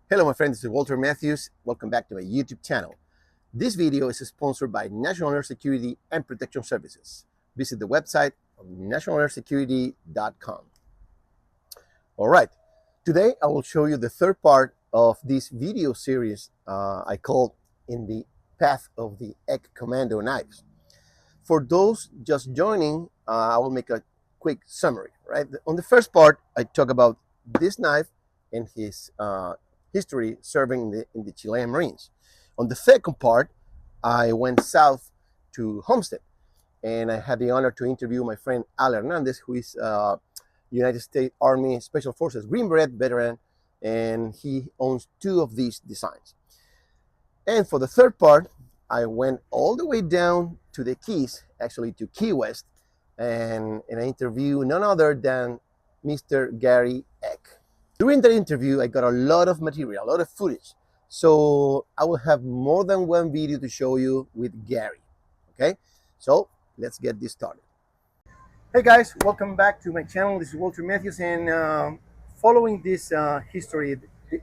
Hello my friends, this is Walter Matthews. Welcome back to my YouTube channel. This video is sponsored by National Air Security and Protection Services. Visit the website of nationalair.security.com. All right, today I will show you the third part of this video series I called In the Path of the Commando Knives. For those just joining, I will make a quick summary. Right, on the first part, I talk about this knife and his history serving in the Chilean Marines. On the second part, I went south to Homestead, and I had the honor to interview my friend Al Hernandez, who is United States Army Special Forces Green Beret veteran, and he owns two of these designs. And for the third part, I went all the way down to the Keys, actually to Key West, and I interviewed none other than Mr. Gary Eck. During that interview, I got a lot of material, a lot of footage. So I will have more than one video to show you with Gary. Okay, so let's get this started. Hey guys, welcome back to my channel. This is Walter Matthews, and following this history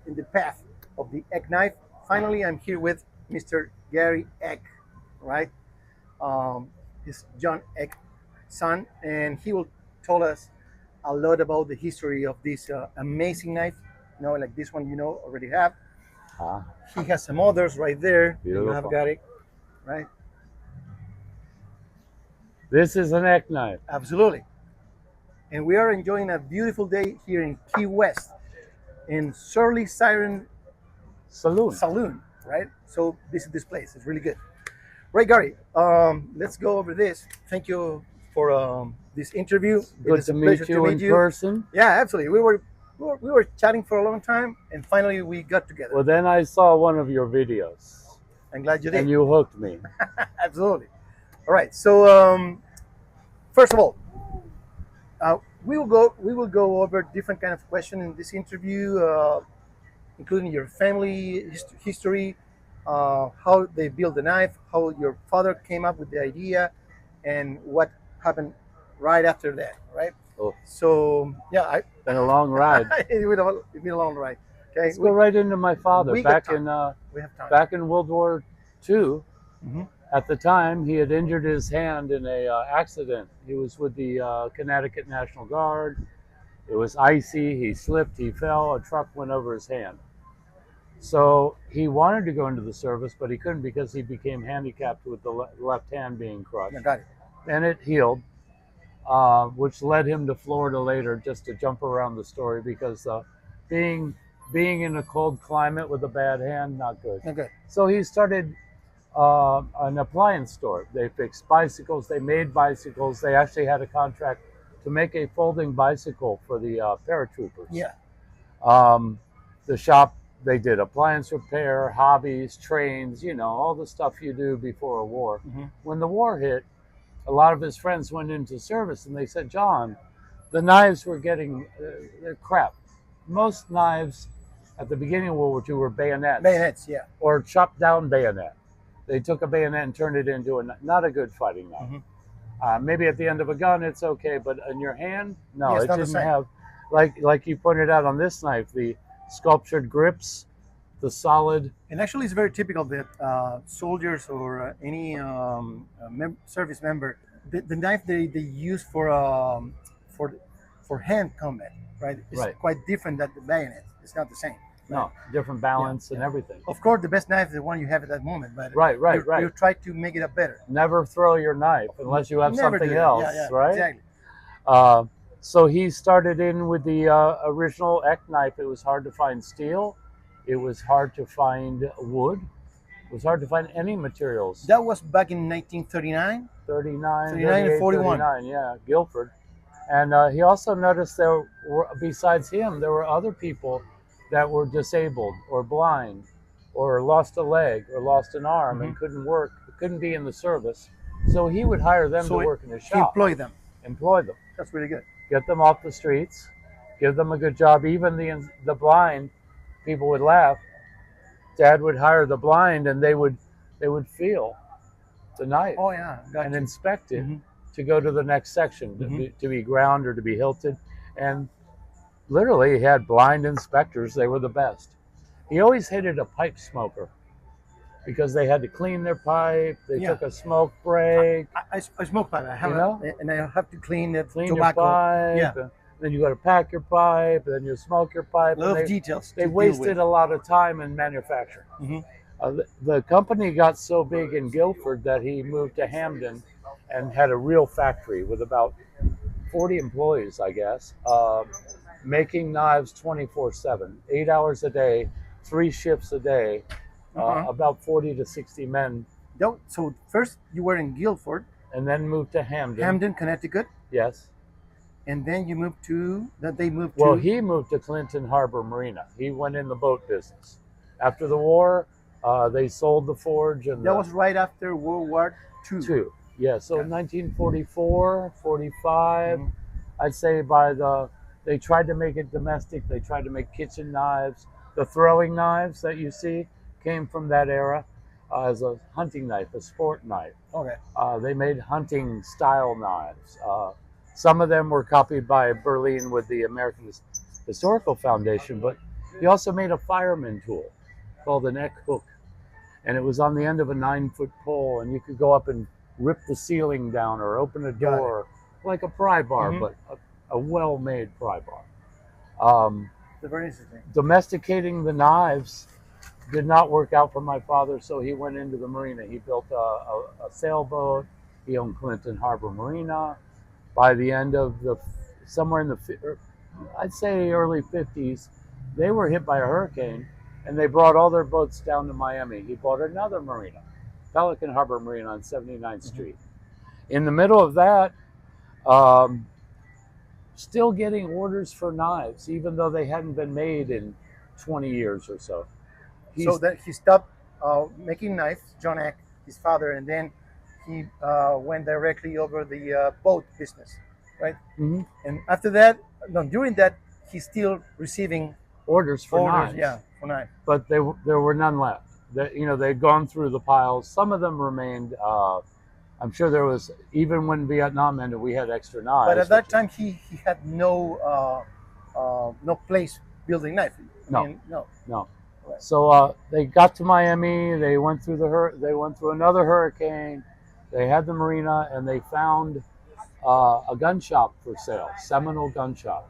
in the path of the Eck knife, finally I'm here with Mr. Gary Eck, right? He's John Eck's son, and he will tell us a lot about the history of this amazing knife. You know, like this one, you know, already have. He has some others right there. Beautiful. You have got it, right? This is an Eck knife. Absolutely. And we are enjoying a beautiful day here in Key West, in Surly Siren Saloon, right? So this is this place. It's really good. Right, Gary. Let's go over this. Thank you for this interview. Good to meet you in person. Yeah, absolutely. We were chatting for a long time, and finally we got together. Well, then I saw one of your videos. I'm glad you did. And you hooked me. Absolutely. All right. So first of all, we will go over different kind of questions in this interview, including your family history, how they built the knife, how your father came up with the idea, and what happened right after that, right? Oh. So yeah, It's been a long ride. It's been a long ride. Okay, Let's go right into my father. Back in World War II, at the time he had injured his hand in a accident. He was with the Connecticut National Guard. It was icy. He slipped. He fell. A truck went over his hand. So he wanted to go into the service, but he couldn't because he became handicapped with the left hand being crushed. I got it. And it healed, which led him to Florida later, just to jump around the story, because being in a cold climate with a bad hand, not good. Okay. So he started an appliance store. They fixed bicycles. They made bicycles. They actually had a contract to make a folding bicycle for the paratroopers. Yeah. The shop, they did appliance repair, hobbies, trains, you know, all the stuff you do before a war. When the war hit, a lot of his friends went into service, and they said, John, the knives were getting crap. Most knives at the beginning of World War II were bayonets. Bayonets, yeah. Or chopped down bayonet. They took a bayonet and turned it into not a good fighting knife. Maybe at the end of a gun, it's okay, but in your hand, no, Yeah, it didn't have, like you pointed out on this knife, the sculptured grips, the solid. And actually, it's very typical that soldiers or any service member, the knife they use for hand combat, right? It's quite different than the bayonet. It's not the same. Right? No, different balance and everything. Of course, the best knife is the one you have at that moment, but right. You try to make it up better. Never throw your knife unless you have something else, right? Exactly. So he started in with the original Eck knife. It was hard to find steel. It was hard to find wood. It was hard to find any materials. That was back in 1939? 39 and 41. 39, yeah, Guilford. And he also noticed there were, besides him, there were other people that were disabled or blind or lost a leg or lost an arm and couldn't work, couldn't be in the service. So he would hire them to work in his shop. Employ them. That's really good. Get them off the streets, give them a good job. Even the blind people would laugh. Dad would hire the blind, and they would feel the knife and inspect it to go to the next section, to be ground or to be hilted. And literally, he had blind inspectors. They were the best. He always hated a pipe smoker because they had to clean their pipe. They took a smoke break. I smoke pipe. I have and I have to clean the clean tobacco. Your pipe. Then you got to pack your pipe. Then you smoke your pipe. A lot of details. They wasted a lot of time in manufacturing. The company got so big in Guilford that he moved to Hamden and had a real factory with about 40 employees, I guess, making knives 24/7, 8 hours a day, 3 shifts a day, about 40 to 60 men. So first you were in Guilford. And then moved to Hamden. Hamden, Connecticut? Yes. And then you moved to, Well, he moved to Clinton Harbor Marina. He went in the boat business. After the war, they sold the forge. And that was right after World War II. Yeah, so 1944, 45, I'd say they tried to make it domestic. They tried to make kitchen knives. The throwing knives that you see came from that era as a hunting knife, a sport knife. Okay. They made hunting style knives. Some of them were copied by Berlin with the American Historical Foundation, but he also made a fireman tool called an Eck hook. And it was on the end of a 9-foot pole, and you could go up and rip the ceiling down or open a door like a pry bar, but a well-made pry bar. Very interesting. Domesticating the knives did not work out for my father, so he went into the marina. He built a sailboat. He owned Clinton Harbor Marina. By the end of somewhere in the, I'd say early 50s, they were hit by a hurricane, and they brought all their boats down to Miami. He bought another marina, Pelican Harbor Marina on 79th Street. In the middle of that, still getting orders for knives, even though they hadn't been made in 20 years or so. So that he stopped making knives, John Eck, his father, and then he went directly over the boat business, right? And after that, during that, he's still receiving orders for knives. Yeah, for knives. But there were none left. They'd gone through the piles. Some of them remained. I'm sure there was, even when Vietnam ended, we had extra knives. But at that time, he had no place building knives. No. So they got to Miami. They went through another hurricane. They had the marina, and they found a gun shop for sale, Seminole Gun Shop.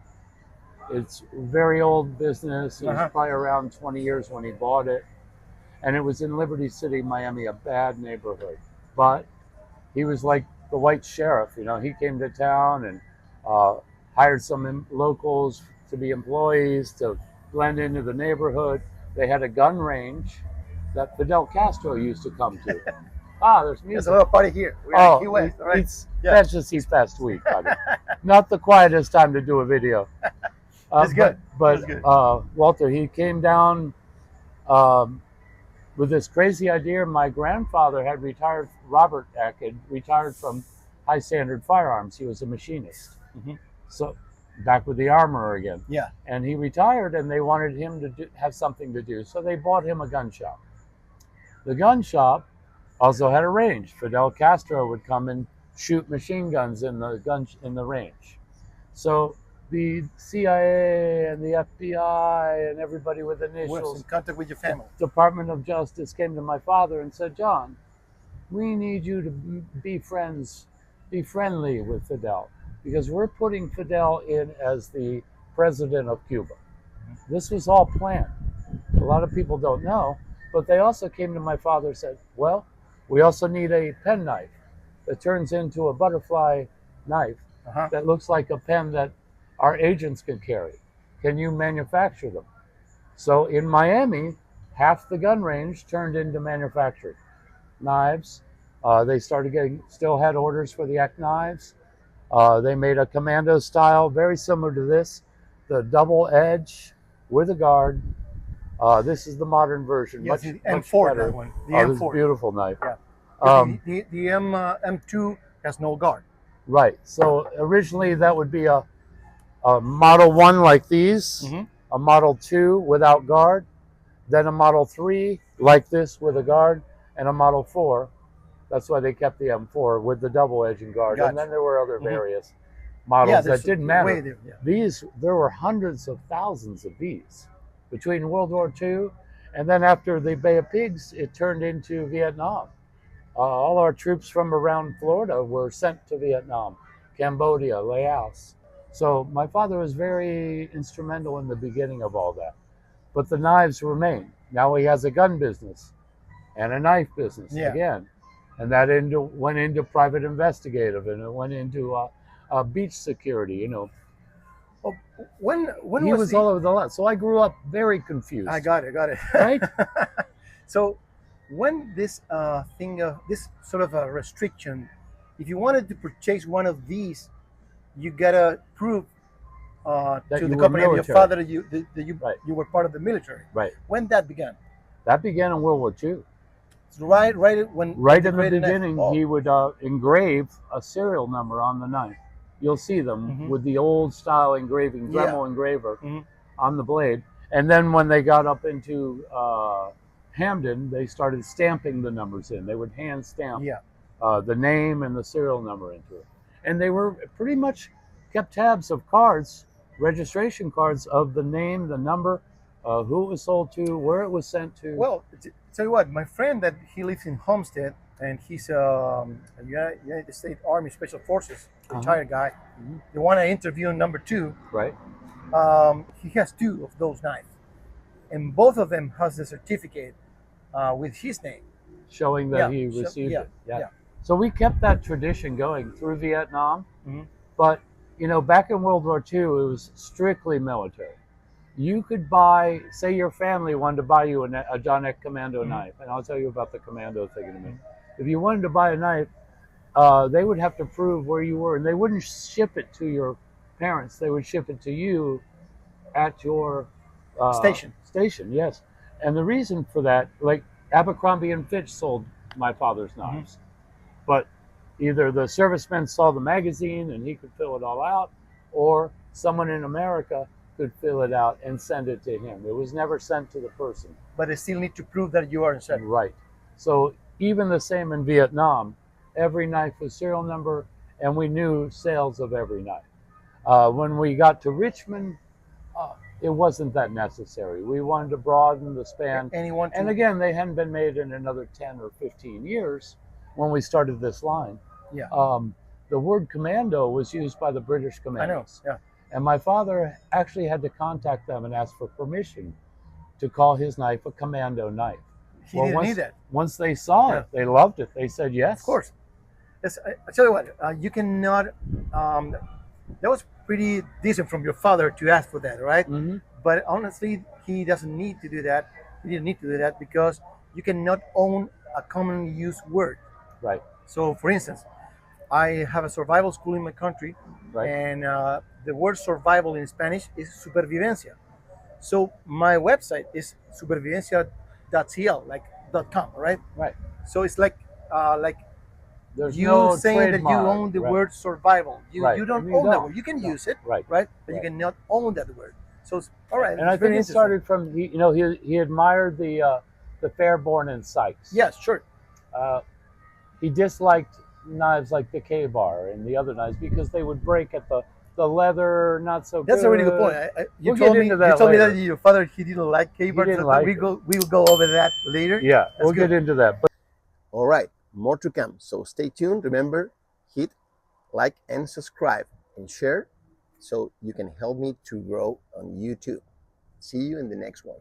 It's a very old business. It was probably around 20 years when he bought it. And it was in Liberty City, Miami, a bad neighborhood. But he was like the white sheriff. He came to town and hired some locals to be employees to blend into the neighborhood. They had a gun range that Fidel Castro used to come to. There's music. There's a little party here. We're in Key West, right? That's just his best week, buddy. Not the quietest time to do a video. That's good. But Walter, he came down with this crazy idea. My grandfather had retired, Robert Eck had retired from High Standard Firearms. He was a machinist. So back with the armorer again. Yeah. And he retired, and they wanted him to have something to do. So they bought him a gun shop. The gun shop also had a range. Fidel Castro would come and shoot machine guns in the range. So the CIA and the FBI and everybody with initials, in contact with your family, Department of Justice, came to my father and said, "John, we need you to be friendly with Fidel, because we're putting Fidel in as the president of Cuba." This was all planned. A lot of people don't know, but they also came to my father and said, "Well, we also need a pen knife that turns into a butterfly knife that looks like a pen that our agents could carry. Can you manufacture them?" So in Miami, half the gun range turned into manufactured knives. They started still had orders for the Eck knives. They made a Commando style, very similar to this, the double edge with a guard. This is the modern version, yes, much M4, better. That one. The M4. This is beautiful knife. Yeah. The M2 has no guard. Right. So originally that would be a Model 1 like these, a Model 2 without guard, then a Model 3 like this with a guard, and a Model 4. That's why they kept the M4 with the double edge and guard. Gotcha. And then there were other various models that didn't matter. There, There were hundreds of thousands of these between World War II And then after the Bay of Pigs, it turned into Vietnam. All our troops from around Florida were sent to Vietnam, Cambodia, Laos. So my father was very instrumental in the beginning of all that. But the knives remain. Now he has a gun business and a knife business again. And that went into private investigative, and it went into beach security, you know. Oh, when he was he... all over the lot. So I grew up very confused. I got it. Right? So when this thing of this sort of a restriction, if you wanted to purchase one of these, you gotta prove to the company of your father that you were part of the military. Right. When that began? That began in World War II. Right in the beginning, he would engrave a serial number on the knife. You'll see them with the old style engraving, Dremel engraver on the blade. And then when they got up into Hamden, they started stamping the numbers in. They would hand stamp the name and the serial number into it. And they were pretty much kept tabs of cards, registration cards of the name, the number, who it was sold to, where it was sent to. Well, tell you what, my friend that he lives in Homestead, and he's a United States Army Special Forces retired guy. The one I interviewed on number 2. Right. He has 2 of those knives, and both of them has the certificate with his name, showing that he received it. Yeah. So we kept that tradition going through Vietnam, but you know, back in World War II, it was strictly military. You could buy, say your family wanted to buy you a John Eck Commando knife, and I'll tell you about the Commando thing in a minute. If you wanted to buy a knife, they would have to prove where you were, and they wouldn't ship it to your parents. They would ship it to you at your station. Station, yes. And the reason for that, like Abercrombie and Fitch sold my father's knives, but either the servicemen saw the magazine and he could fill it all out, or someone in America could fill it out and send it to him. It was never sent to the person. But they still need to prove that you are inside. Right. So even the same in Vietnam, every knife was serial number, and we knew sales of every knife. When we got to Richmond, it wasn't that necessary. We wanted to broaden the span. And again, they hadn't been made in another 10 or 15 years when we started this line. Yeah. The word commando was used by the British commandos. I know, yeah. And my father actually had to contact them and ask for permission to call his knife a commando knife. He didn't need that. Once they saw it, they loved it. They said yes. Of course. I tell you what, you cannot, that was pretty decent from your father to ask for that, right? But honestly, he doesn't need to do that. He didn't need to do that because you cannot own a commonly used word. Right. So for instance, I have a survival school in my country, and the word survival in Spanish is supervivencia. So my website is supervivencia.cl, like .com, right? Right. So it's like there's you no saying that you own the word survival. You don't own that word. You can use it, right? But you cannot own that word. So it's all right. And I think it started from he admired the Fairborn and Sykes. Yes, sure. He disliked knives like the K-bar and the other knives because they would break at the leather, not so good. That's a really good point. You told me that your father, he didn't like K-bar. We'll go over that later. Yeah, we'll get into that. All right, more to come. So stay tuned. Remember, hit like and subscribe and share so you can help me to grow on YouTube. See you in the next one.